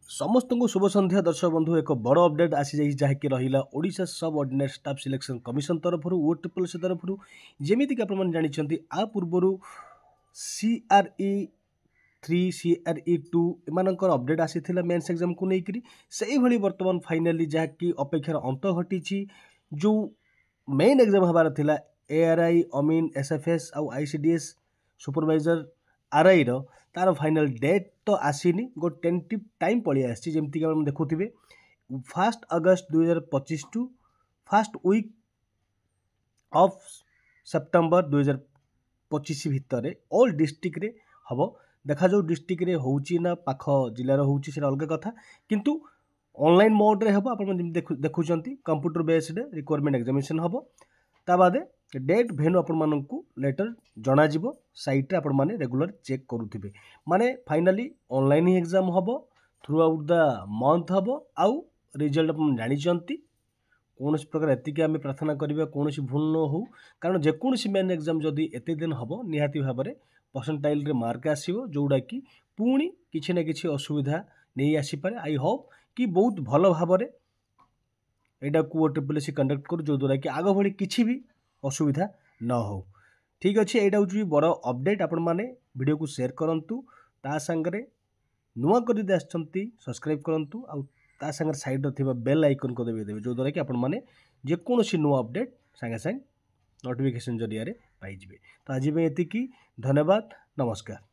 समस्त को शुभ संध्या दर्शक बंधु एक बड़ अपडेट आसी जाइए जहाँकि रहा ओडिशा सब ऑर्डिनेट स्टाफ सिलेक्शन कमिशन तरफ OTPLC तरफ जमीक आप जानते आ पूर्वर CRE 3 CRE 2 एमानकर अपडेट आसी मेन्स एग्जाम को लेकर से भाई बर्तमान फाइनाली जहाँकि अपेक्षार अंत घटी जो मेन एग्जाम हबार थिला ARI अमीन SFS आउ ICDS सुपरवाइजर RI तार फाइनल डेट तो आसीनी गो टेंटिव टाइम पड़ी आसी जमीक आप देखुवे 1 अगस्त 2025 to first week of September 2025 भितर ऑल डिस्ट्रिक्ट रे हम देखा जो डिस्ट्रिक्ट रे होउची ना पाख जिलार होउची से अलग कथा किंतु ऑनलाइन मोड रे हम आप देखुचंती कंप्यूटर बेस्ड रिक्वायरमेंट एग्जामिनेशन हम ता बादे डेट भेन्यू आपण मानकू लेटर जना जीवो साइट रे आपण माने रेगुलर चेक करूथिबे माने फाइनली ऑनलाइन ही एग्जाम हबो थ्रू आउट द मंथ हबो आउ रिजल्ट आपण जानि चंती कोनोसी प्रकार एतिके आमे प्रार्थना करिबा कोनोसी भूल न हो कारण जे कोनोसी मेन एग्जाम जदी एते दिन हबो निहाती भाबरे परसेंटाइल रे मार्क आसीबो जोडा कि पुणी किछि ना किछि असुविधा नै आसी पारे आई होप कि बहुत भलो भाबरे एटा को OTPLC कंडक्ट करू जो द्वारा कि आगो भली किछि भी असुविधा न हो ठीक अच्छे यहाँ हूँ बड़ अपडेट आपण मैंने वीडियो को शेयर करूँ ता सांगरे नुआ कर सब्सक्राइब करूँ आ सांगे साइड थी बेल आइकन को देवे जो द्वारा कि आपण मैंने जेकोसी नुआ अपडेट सांगे सांगे नोटिफिकेशन जरिया पाइबे तो आज एति धन्यवाद नमस्कार।